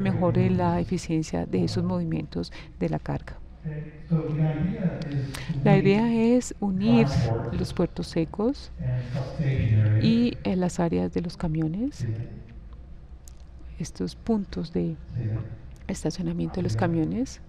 mejore la eficiencia de esos movimientos de la carga. La idea es unir los puertos secos y las áreas de los camiones, estos puntos de estacionamiento de los camiones.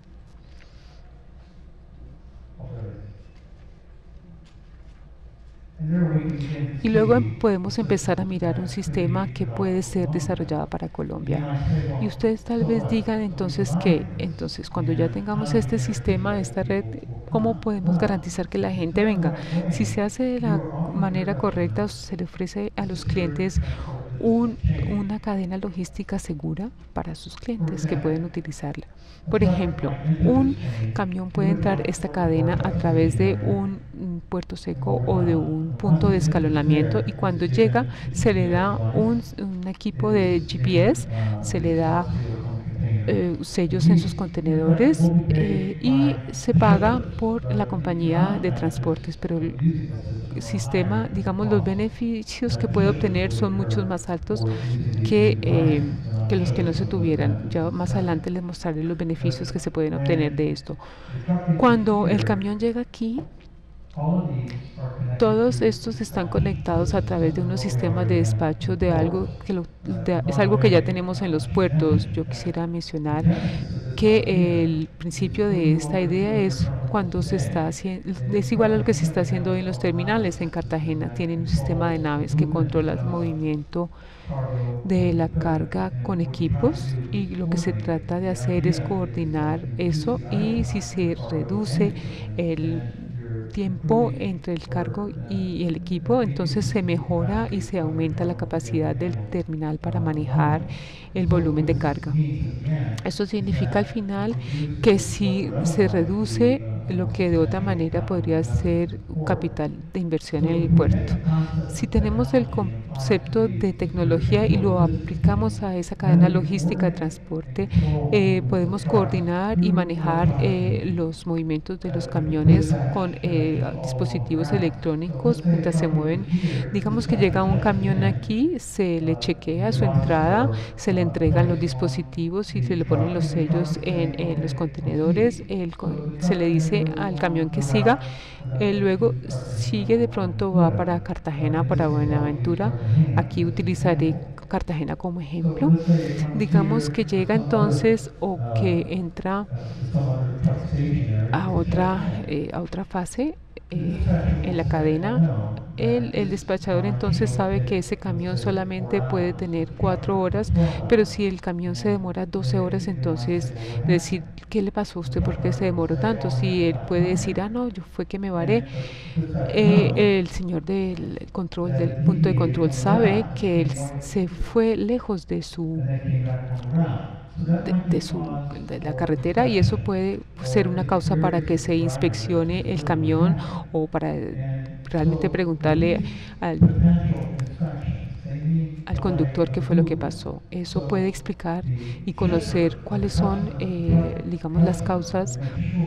Y luego podemos empezar a mirar un sistema que puede ser desarrollado para Colombia. Y ustedes tal vez digan entonces que, entonces cuando ya tengamos este sistema, esta red, ¿cómo podemos garantizar que la gente venga? Si se hace de la manera correcta, se le ofrece a los clientes una cadena logística segura para sus clientes que pueden utilizarla. Por ejemplo, un camión puede entrar esta cadena a través de un puerto seco o de un punto de escalonamiento, y cuando llega se le da un equipo de GPS, se le da sellos en sus contenedores, y se paga por la compañía de transportes, pero el sistema, digamos, los beneficios que puede obtener son muchos más altos que los que no se tuvieran. Ya más adelante les mostraré los beneficios que se pueden obtener de esto. Cuando el camión llega aquí, todos estos están conectados a través de unos sistemas de despacho de algo es algo que ya tenemos en los puertos. Yo quisiera mencionar que el principio de esta idea es cuando se está haciendo, es igual a lo que se está haciendo hoy en los terminales. En Cartagena tienen un sistema de naves que controla el movimiento de la carga con equipos, y lo que se trata de hacer es coordinar eso, y si se reduce el tiempo entre el cargo y el equipo, entonces se mejora y se aumenta la capacidad del terminal para manejar el volumen de carga. Esto significa al final que si se reduce lo que de otra manera podría ser un capital de inversión en el puerto. Si tenemos el concepto de tecnología y lo aplicamos a esa cadena logística de transporte, podemos coordinar y manejar los movimientos de los camiones con dispositivos electrónicos mientras se mueven. Digamos que llega un camión aquí, se le chequea su entrada, se le entregan los dispositivos y se le ponen los sellos en los contenedores. Se le dice al camión que siga, luego sigue, de pronto va para Cartagena, para Buenaventura. Aquí utilizaré Cartagena como ejemplo. Digamos que llega entonces, o que entra a otra fase en la cadena. El despachador entonces sabe que ese camión solamente puede tener 4 horas, pero si el camión se demora 12 horas, entonces decir, ¿qué le pasó a usted? ¿Por qué se demoró tanto? Si él puede decir, no, yo fue que me varé, el señor del control, del punto de control, sabe que él se fue lejos de la carretera, y eso puede ser una causa para que se inspeccione el camión, o para realmente preguntarle al, al conductor qué fue lo que pasó. Eso puede explicar y conocer cuáles son, digamos, las causas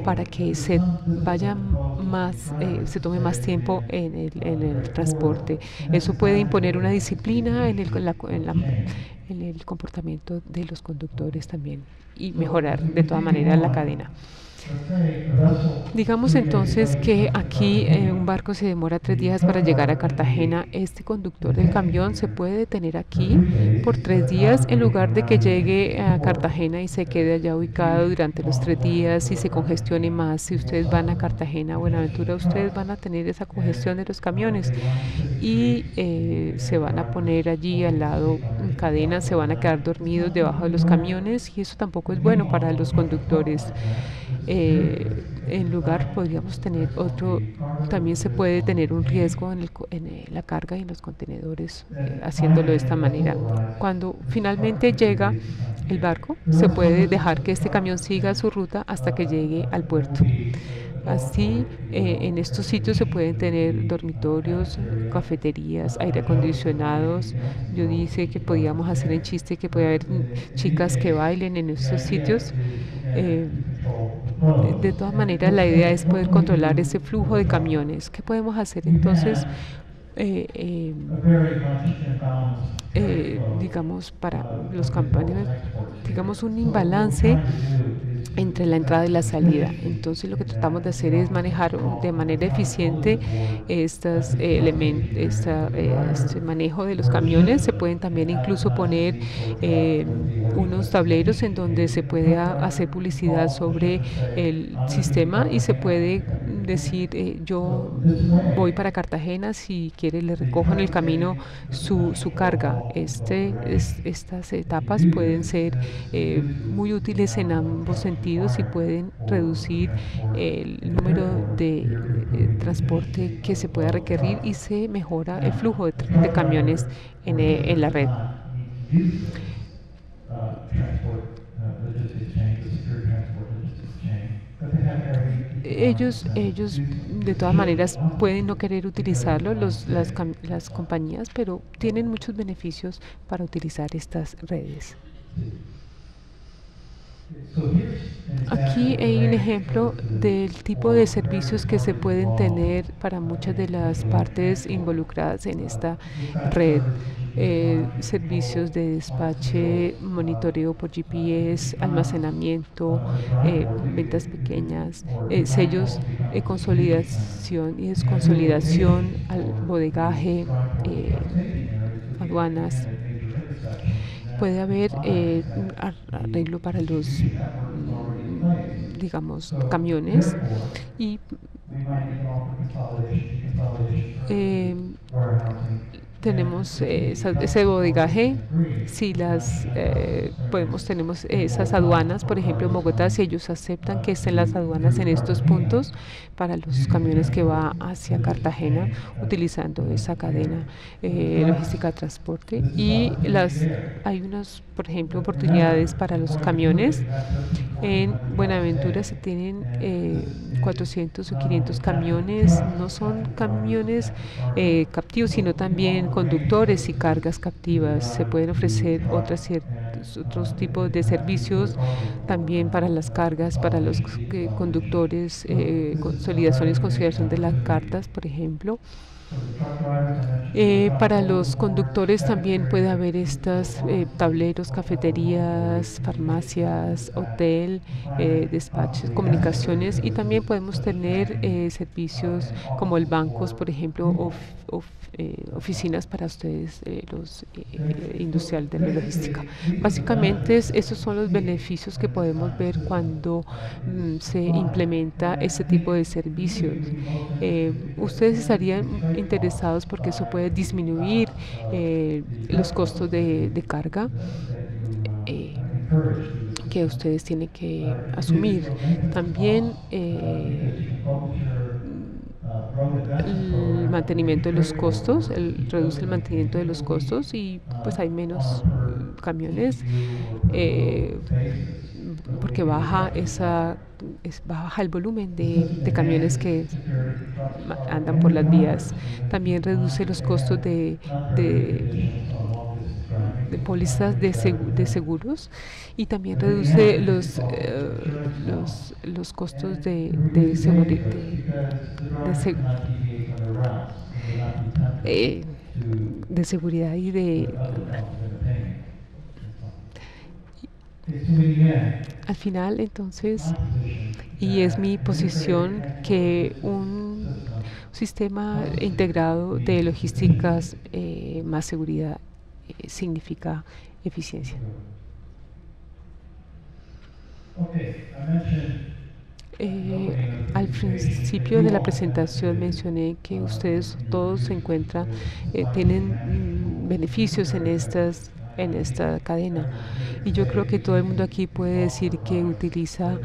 para que se vaya más, se tome más tiempo en el transporte. Eso puede imponer una disciplina en el comportamiento de los conductores también, y mejorar de todas maneras la cadena. Digamos entonces que aquí un barco se demora 3 días para llegar a Cartagena. Este conductor del camión se puede detener aquí por 3 días, en lugar de que llegue a Cartagena y se quede allá ubicado durante los 3 días y se congestione más. Si ustedes van a Cartagena o Buenaventura, ustedes van a tener esa congestión de los camiones, y se van a poner allí al lado en cadena, se van a quedar dormidos debajo de los camiones, y eso tampoco es bueno para los conductores. En lugar podríamos tener otro, también se puede tener un riesgo en la carga y en los contenedores, haciéndolo de esta manera. Cuando finalmente llega el barco, se puede dejar que este camión siga su ruta hasta que llegue al puerto. Así, en estos sitios se pueden tener dormitorios, cafeterías, aire acondicionados. Yo dije que podíamos hacer en chiste que puede haber chicas que bailen en estos sitios. De todas maneras, la idea es poder controlar ese flujo de camiones. ¿Qué podemos hacer entonces eh, eh, digamos, para los camiones, digamos, un imbalance entre la entrada y la salida. Entonces lo que tratamos de hacer es manejar de manera eficiente este manejo de los camiones. Se pueden también incluso poner eh, unos tableros en donde se puede hacer publicidad sobre el sistema y se puede decir yo voy para Cartagena, si quiere le recojo en el camino su carga. Estas etapas pueden ser muy útiles en ambos sentidos y pueden reducir el número de transporte que se pueda requerir y se mejora el flujo de camiones en la red. Ellos de todas maneras pueden no querer utilizarlo, las compañías, pero tienen muchos beneficios para utilizar estas redes. Aquí hay un ejemplo del tipo de servicios que se pueden tener para muchas de las partes involucradas en esta red. Servicios de despache, monitoreo por GPS, almacenamiento, ventas pequeñas, sellos, consolidación y desconsolidación, bodegaje, aduanas. Puede haber un arreglo para los, digamos, camiones y eh, tenemos ese bodegaje. Si tenemos esas aduanas, por ejemplo en Bogotá, si ellos aceptan que estén las aduanas en estos puntos para los camiones que va hacia Cartagena, utilizando esa cadena logística de transporte. Y hay unas, por ejemplo, oportunidades para los camiones. En Buenaventura se tienen 400 o 500 camiones, no son camiones captivos, sino también conductores y cargas captivas. Se pueden ofrecer otros tipos de servicios también para las cargas, para los conductores, consolidación de las cartas, por ejemplo. Para los conductores también puede haber estas tableros, cafeterías, farmacias, hotel, despachos, comunicaciones, y también podemos tener servicios como el bancos, por ejemplo, oficinas para ustedes, los industriales de la logística. Básicamente esos son los beneficios que podemos ver cuando se implementa este tipo de servicios. Ustedes estarían interesados porque eso puede disminuir los costos de carga eh, que ustedes tienen que asumir. También el mantenimiento de los costos, reduce el mantenimiento de los costos y pues hay menos camiones porque baja el volumen de camiones que andan por las vías. También reduce los costos de pólizas de seguros y también reduce los costos eh, de seguridad al final, entonces, y es mi posición que un sistema integrado de logísticas más seguridad significa eficiencia. Al principio de la presentación mencioné que ustedes todos se encuentran, tienen beneficios en esta cadena. Y yo creo que todo el mundo aquí puede decir que utiliza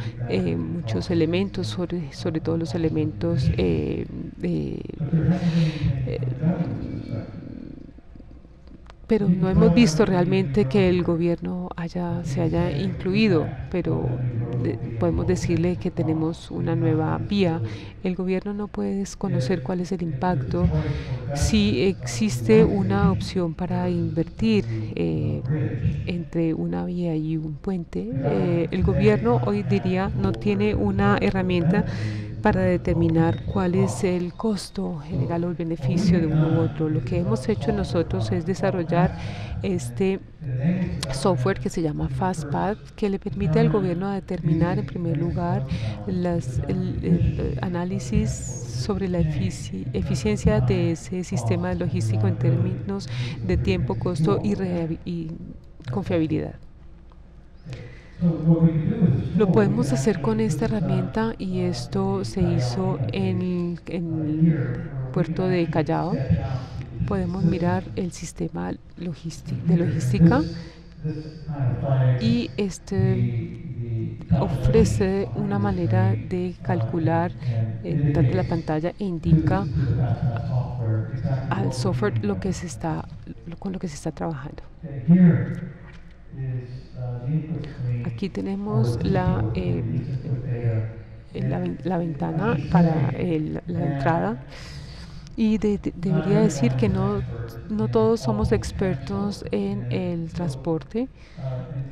muchos elementos, sobre todo los elementos pero no hemos visto realmente que el gobierno se haya incluido, pero podemos decirle que tenemos una nueva vía. El gobierno no puede desconocer cuál es el impacto. Si existe una opción para invertir entre una vía y un puente, el gobierno hoy diría no tiene una herramienta para determinar cuál es el costo general o el beneficio de uno u otro. Lo que hemos hecho nosotros es desarrollar este software que se llama FastPath, que le permite al gobierno a determinar en primer lugar el análisis sobre la eficiencia de ese sistema logístico en términos de tiempo, costo y confiabilidad. Lo podemos hacer con esta herramienta y esto se hizo en el puerto de Callao. Podemos mirar el sistema de logística y este ofrece una manera de calcular de la pantalla e indica al software con lo que se está trabajando. Aquí tenemos la ventana para la entrada. Y debería decir que no todos somos expertos en el transporte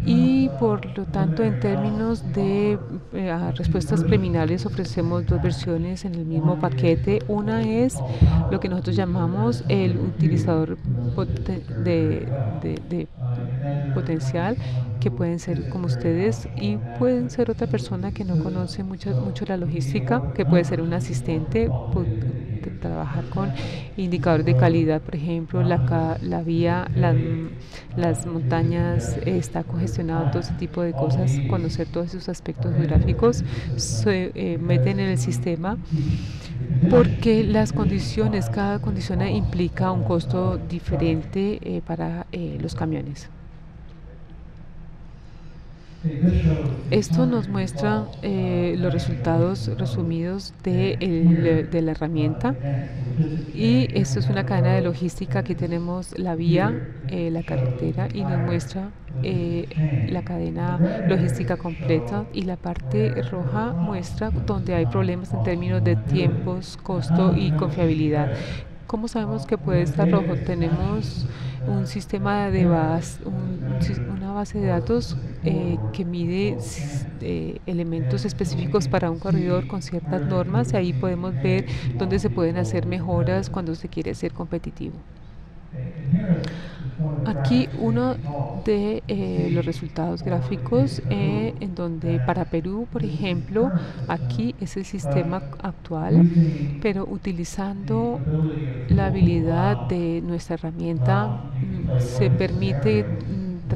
y por lo tanto en términos de respuestas preliminares ofrecemos dos versiones en el mismo paquete. Una es lo que nosotros llamamos el utilizador de potencial, que pueden ser como ustedes y pueden ser otra persona que no conoce mucho la logística, que puede ser un asistente, trabajar con indicadores de calidad, por ejemplo, la vía, las montañas está congestionado, todo ese tipo de cosas, conocer todos esos aspectos geográficos, se meten en el sistema porque cada condición implica un costo diferente para los camiones. Esto nos muestra los resultados resumidos de la herramienta y esto es una cadena de logística. Aquí tenemos la vía, la carretera y nos muestra la cadena logística completa y la parte roja muestra donde hay problemas en términos de tiempos, costo y confiabilidad. ¿Cómo sabemos que puede estar rojo? Tenemos un sistema una base de datos que mide elementos específicos para un corredor con ciertas normas y ahí podemos ver dónde se pueden hacer mejoras cuando se quiere ser competitivo. Aquí uno de los resultados gráficos en donde para Perú, por ejemplo, aquí es el sistema actual, pero utilizando la habilidad de nuestra herramienta se permite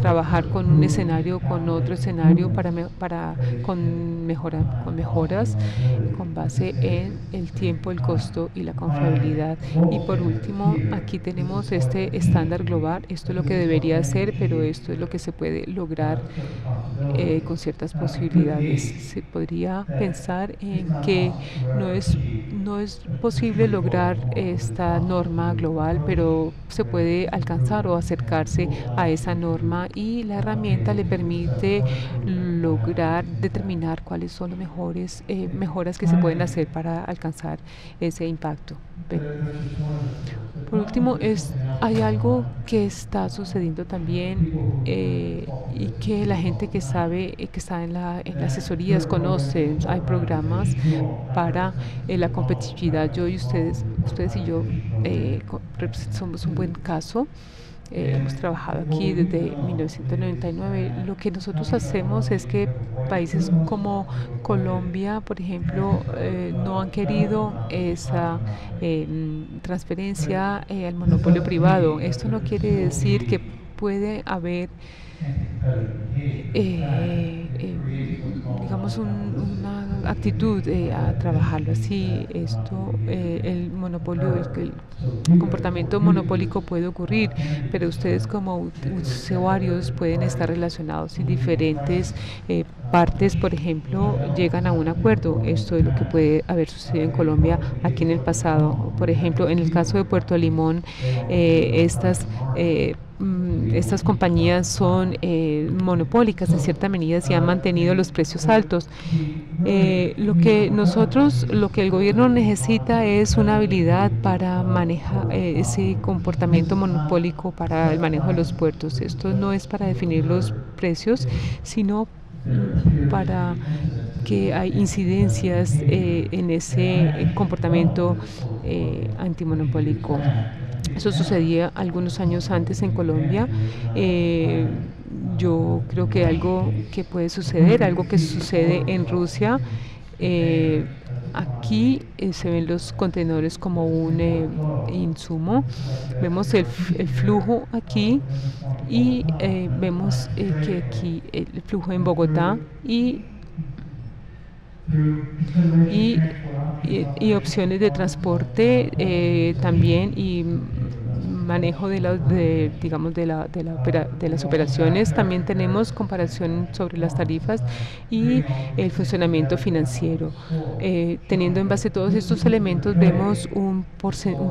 trabajar con un escenario, con otro escenario con mejoras con base en el tiempo, el costo y la confiabilidad. Y por último, aquí tenemos este estándar global. Esto es lo que debería ser, pero esto es lo que se puede lograr con ciertas posibilidades. Se podría pensar en que no es posible lograr esta norma global, pero se puede alcanzar o acercarse a esa norma y la herramienta le permite lograr determinar cuáles son las mejoras que se pueden hacer para alcanzar ese impacto. Por último, hay algo que está sucediendo también y que la gente que sabe, que está en las asesorías conoce. Hay programas para la competitividad. Yo y ustedes y yo somos un buen caso. Hemos trabajado aquí desde 1999. Lo que nosotros hacemos es que países como Colombia, por ejemplo, no han querido esa transferencia al monopolio privado. Esto no quiere decir que puede haber digamos una actitud a trabajarlo así. El monopolio, el comportamiento monopólico puede ocurrir, pero ustedes como usuarios pueden estar relacionados y diferentes partes, por ejemplo, llegan a un acuerdo. Esto es lo que puede haber sucedido en Colombia aquí en el pasado. Por ejemplo, en el caso de Puerto Limón, estas compañías son monopólicas en cierta medida y han mantenido los precios altos. Lo que el gobierno necesita es una habilidad para manejar ese comportamiento monopólico para el manejo de los puertos. Esto no es para definir los precios, sino para que hay incidencias en ese comportamiento antimonopólico. Eso sucedía algunos años antes en Colombia. Yo creo que algo que puede suceder, algo que sucede en Rusia, eh, aquí se ven los contenedores como un insumo. Vemos el flujo aquí y vemos que aquí el flujo en Bogotá y, y opciones de transporte también y manejo digamos de las operaciones. También tenemos comparación sobre las tarifas y el funcionamiento financiero. Teniendo en base todos estos elementos, vemos un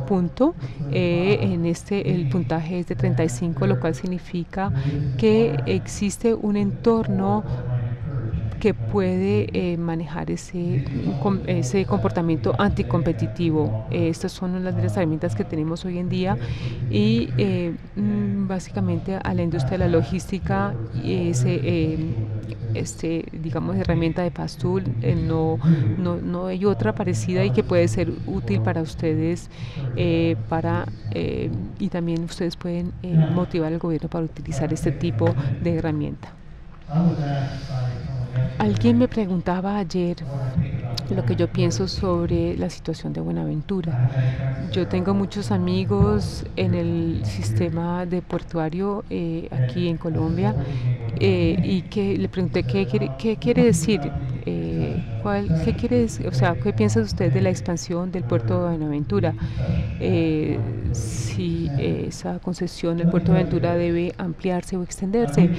punto. El puntaje es de 35, lo cual significa que existe un entorno que puede manejar ese comportamiento anticompetitivo. Estas son las herramientas que tenemos hoy en día y básicamente a la industria de la logística digamos, herramienta de Pastool no hay otra parecida y que puede ser útil para ustedes y también ustedes pueden motivar al gobierno para utilizar este tipo de herramienta. Alguien me preguntaba ayer lo que yo pienso sobre la situación de Buenaventura. Yo tengo muchos amigos en el sistema de portuario aquí en Colombia y que le pregunté qué quiere decir, qué quiere decir, o sea, qué piensa usted de la expansión del puerto de Buenaventura. Si esa concesión del puerto de Aventura debe ampliarse o extenderse.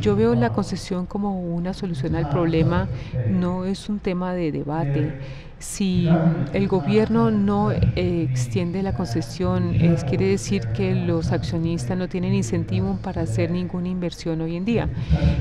Yo veo la concesión como una solución al problema, no es un tema de debate. Si el gobierno no extiende la concesión, quiere decir que los accionistas no tienen incentivo para hacer ninguna inversión hoy en día.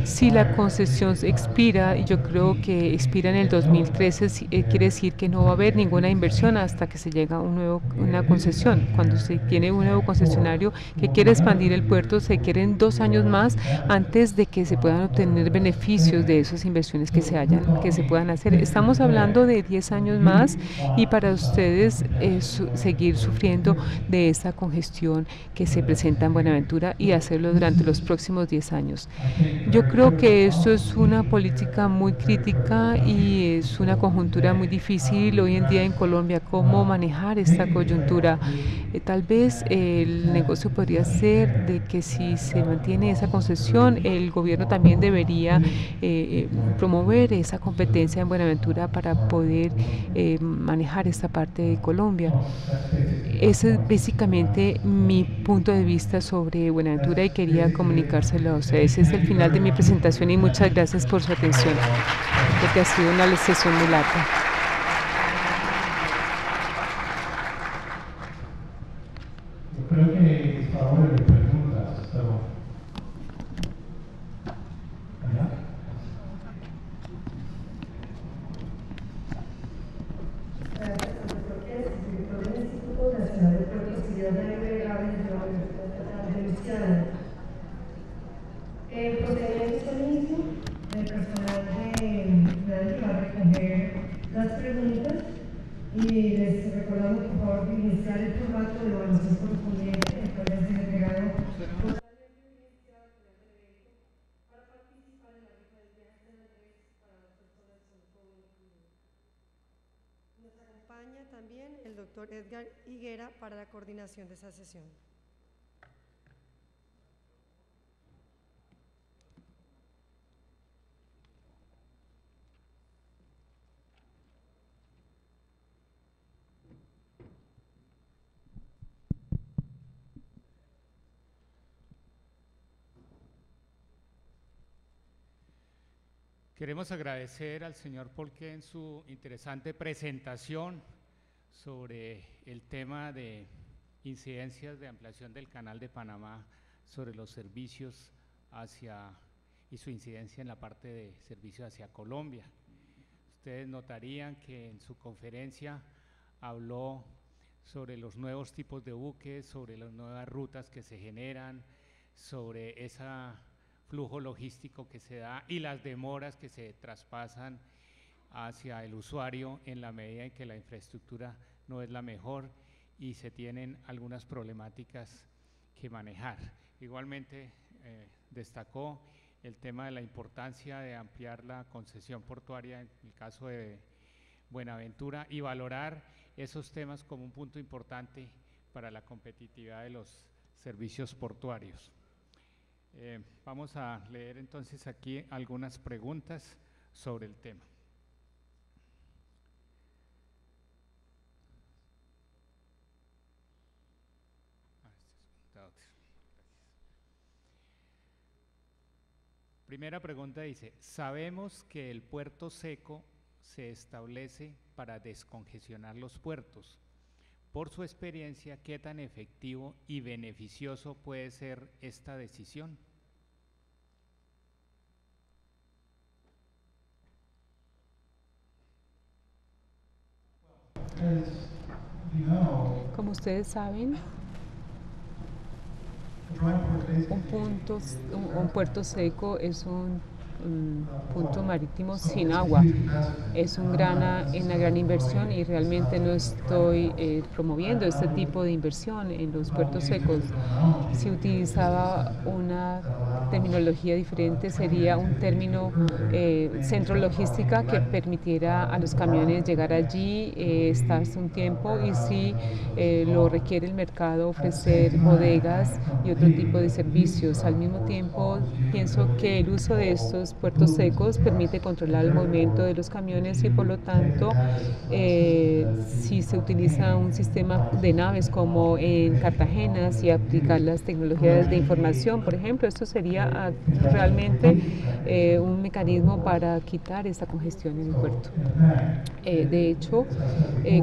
Si la concesión expira, y yo creo que expira en el 2013, quiere decir que no va a haber ninguna inversión hasta que se llega a una concesión. Cuando se tiene un nuevo concesionario que quiere expandir el puerto, se quieren 2 años más antes de que se puedan obtener beneficios de esas inversiones que se puedan hacer. Estamos hablando de 10 años más y para ustedes seguir sufriendo de esta congestión que se presenta en Buenaventura y hacerlo durante los próximos 10 años. Yo creo que esto es una política muy crítica y es una conjuntura muy difícil hoy en día en Colombia, cómo manejar esta coyuntura. Tal vez el negocio podría ser de que si se mantiene esa concesión, el gobierno también debería promover esa competencia en Buenaventura para poder manejar esta parte de Colombia. Ese es básicamente mi punto de vista sobre Buenaventura y quería comunicárselo a ustedes. Ese es el final de mi presentación y muchas gracias por su atención, porque ha sido una sesión muy larga. Yo creo que está bueno de preguntas, pero... ¿Allá? Gracias, profesor Queso, director del Instituto Nacional de Puertos y Vías Navegables de la Universidad Estatal de Luisiana. El procedimiento es el mismo. El personal de va a recoger las preguntas y les recordamos, por favor, de iniciar el formato de evaluación correspondiente, el cual ya se ha entregado totalmente evidenciado al final del evento para participar en la rifa del viaje de Andrés para las personas con todo incluido. Nos acompaña también el doctor Edgar Higuera para la coordinación de esa sesión. Queremos agradecer al señor Polque en su interesante presentación sobre el tema de incidencias de ampliación del Canal de Panamá sobre los servicios y su incidencia en la parte de servicios hacia Colombia. Ustedes notarían que en su conferencia habló sobre los nuevos tipos de buques, sobre las nuevas rutas que se generan, sobre esa flujo logístico que se da y las demoras que se traspasan hacia el usuario en la medida en que la infraestructura no es la mejor y se tienen algunas problemáticas que manejar. Igualmente destacó el tema de la importancia de ampliar la concesión portuaria en el caso de Buenaventura y valorar esos temas como un punto importante para la competitividad de los servicios portuarios. Vamos a leer entonces aquí algunas preguntas sobre el tema. Primera pregunta dice, sabemos que el puerto seco se establece para descongestionar los puertos. Por su experiencia, ¿qué tan efectivo y beneficioso puede ser esta decisión? Como ustedes saben, un puerto seco es un punto marítimo sin agua. Es una gran inversión y realmente no estoy promoviendo este tipo de inversión en los puertos secos. Si utilizaba una terminología diferente, sería un término centro logística que permitiera a los camiones llegar allí, estarse un tiempo y si lo requiere el mercado, ofrecer bodegas y otro tipo de servicios. Al mismo tiempo, pienso que el uso de estos puertos secos permite controlar el movimiento de los camiones y por lo tanto si se utiliza un sistema de naves como en Cartagena, si aplicar las tecnologías de información, por ejemplo, esto sería realmente un mecanismo para quitar esta congestión en el puerto. De hecho,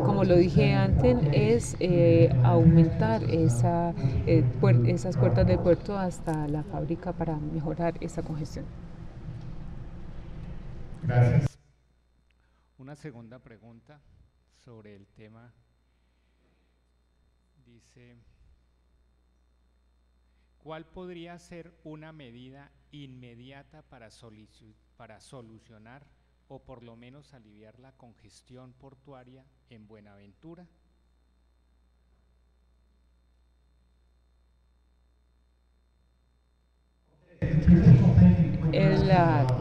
como lo dije antes, es aumentar esas puertas del puerto hasta la fábrica para mejorar esa congestión. Gracias. Una segunda pregunta sobre el tema. Dice, ¿cuál podría ser una medida inmediata para solucionar o por lo menos aliviar la congestión portuaria en Buenaventura?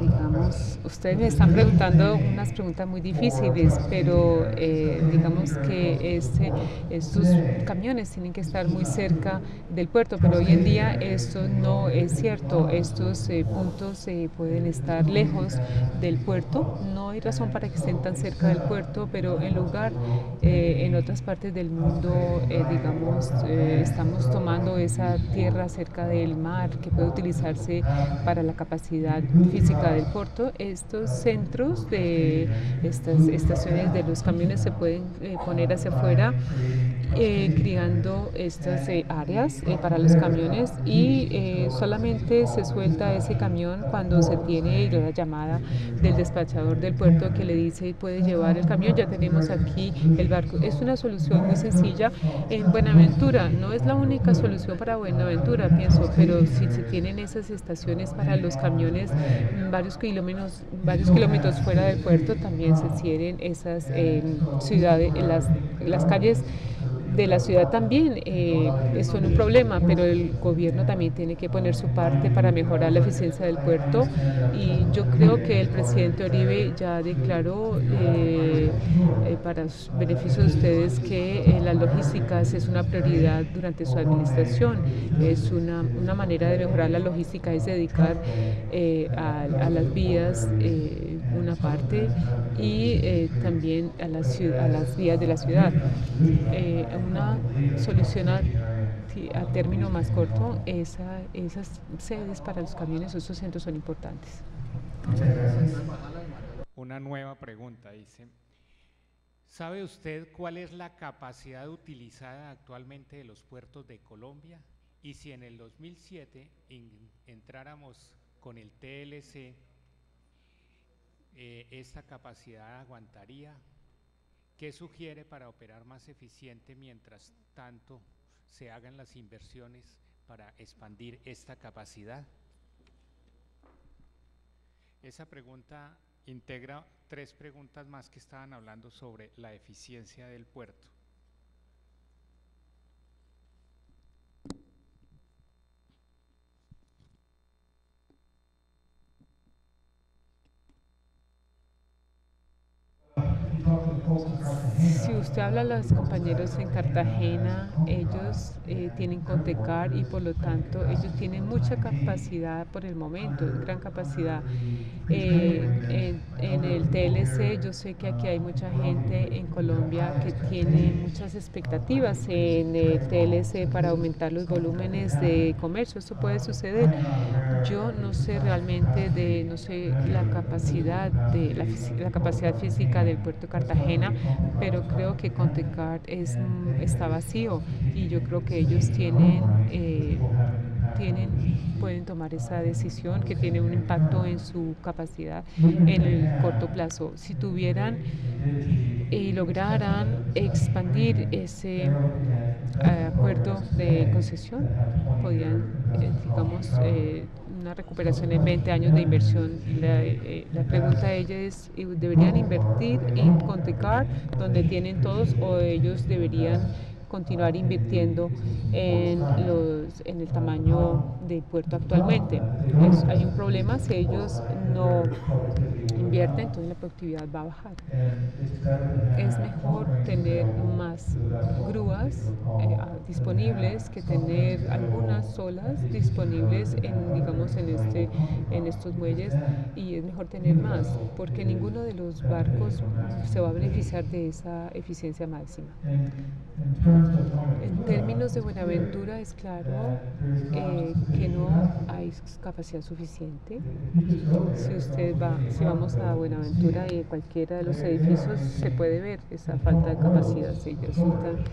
Digamos, ustedes me están preguntando unas preguntas muy difíciles, pero digamos que estos camiones tienen que estar muy cerca del puerto, pero hoy en día esto no es cierto. Estos puntos pueden estar lejos del puerto. No hay razón para que estén tan cerca del puerto, pero en otras partes del mundo, digamos, estamos tomando esa tierra cerca del mar que puede utilizarse para la capacidad física del puerto. Estos centros de estas estaciones de los camiones se pueden poner hacia afuera creando estas áreas para los camiones y solamente se suelta ese camión cuando se tiene la llamada del despachador del puerto que le dice puede llevar el camión, ya tenemos aquí el barco. Es una solución muy sencilla en Buenaventura, no es la única solución para Buenaventura, pienso, pero si se tienen esas estaciones para los camiones varios kilómetros fuera del puerto, también se tienen esas ciudades, las calles de la ciudad también son un problema, pero el gobierno también tiene que poner su parte para mejorar la eficiencia del puerto y yo creo que el presidente Uribe ya declaró para beneficio de ustedes que la logística es una prioridad durante su administración. Es una manera de mejorar la logística es dedicar a las vías una parte y también a las vías de la ciudad. Una solución a término más corto, esas sedes para los camiones, esos centros son importantes. Muchas gracias. Una nueva pregunta dice, ¿sabe usted cuál es la capacidad utilizada actualmente de los puertos de Colombia? Y si en el 2007 entráramos con el TLC, ¿esta capacidad aguantaría? ¿Qué sugiere para operar más eficiente mientras tanto se hagan las inversiones para expandir esta capacidad? Esa pregunta integra tres preguntas más que estaban hablando sobre la eficiencia del puerto. Si usted habla a los compañeros en Cartagena, ellos tienen Contecar y por lo tanto ellos tienen mucha capacidad por el momento, gran capacidad. En el TLC yo sé que aquí hay mucha gente en Colombia que tiene muchas expectativas en el TLC para aumentar los volúmenes de comercio. Esto puede suceder. Yo no sé realmente no sé la capacidad la capacidad física del puerto de Cartagena, pero creo que Contecar está vacío y yo creo que ellos pueden tomar esa decisión que tiene un impacto en su capacidad en el corto plazo. Si tuvieran y lograran expandir ese acuerdo de concesión, podían, digamos, una recuperación en 20 años de inversión. La pregunta de ella es, ¿deberían invertir en Contecar, donde tienen todos, o ellos deberían continuar invirtiendo en el tamaño del puerto actualmente? Hay un problema, si ellos no invierten, entonces la productividad va a bajar. Es mejor tener más grúas disponibles que tener algunas solas disponibles en estos muelles, y es mejor tener más porque ninguno de los barcos se va a beneficiar de esa eficiencia máxima. En términos de Buenaventura es claro que no hay capacidad suficiente. Si vamos a Buenaventura y en cualquiera de los edificios se puede ver esa falta de capacidad. Se resultan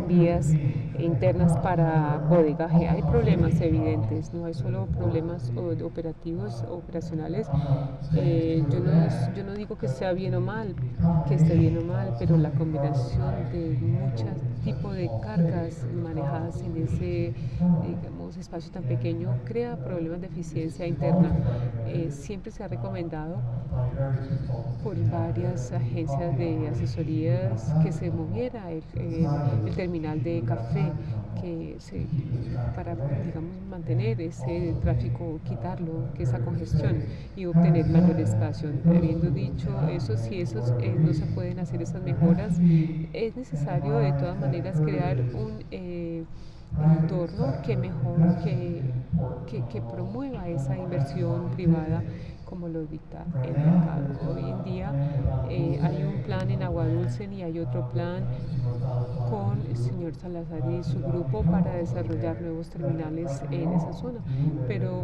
vías internas para bodegaje. Hay problemas evidentes, no hay solo problemas operacionales. Yo no digo que sea bien o mal, que esté bien o mal, pero la combinación de muchos tipos de cargas manejadas en ese, digamos, espacio tan pequeño crea problemas de eficiencia interna. Siempre se ha recomendado por varias agencias de asesorías que se moviera el terminal de café para, digamos, mantener ese tráfico, quitarlo, que esa congestión, y obtener mayor espacio. Habiendo dicho eso, si no se pueden hacer esas mejoras, es necesario de todas maneras crear un entorno que promueva esa inversión privada como lo dicta el mercado. Hoy en día hay un plan en Agua Dulce y hay otro plan con el señor Salazar y su grupo para desarrollar nuevos terminales en esa zona, pero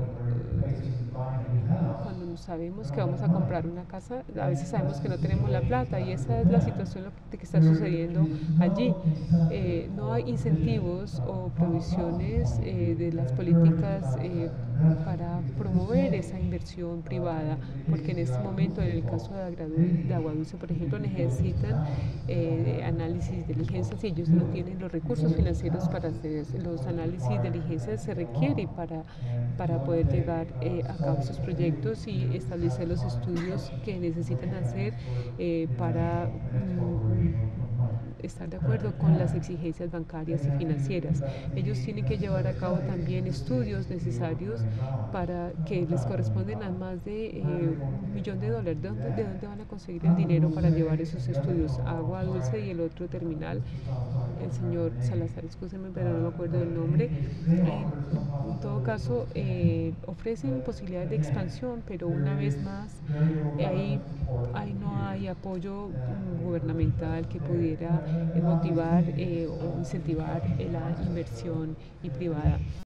cuando sabemos que vamos a comprar una casa, a veces sabemos que no tenemos la plata, y esa es la situación que está sucediendo allí. No hay incentivos o provisiones de las políticas para promover esa inversión privada, porque en este momento, en el caso de Agua Dulce, por ejemplo, necesitan análisis, diligencias, y ellos no tienen los recursos financieros para hacer los análisis, diligencias se requiere para poder llegar a cabo esos proyectos y establecer los estudios que necesitan hacer para estar de acuerdo con las exigencias bancarias y financieras. Ellos tienen que llevar a cabo también estudios necesarios para que les corresponden a más de $1 millón. ¿De dónde van a conseguir el dinero para llevar esos estudios? Agua Dulce y el otro terminal, el señor Salazar, escúcheme, pero no me acuerdo del nombre. En todo caso, ofrecen posibilidades de expansión, pero una vez más, ahí no hay apoyo gubernamental que pudiera motivar o incentivar la inversión privada.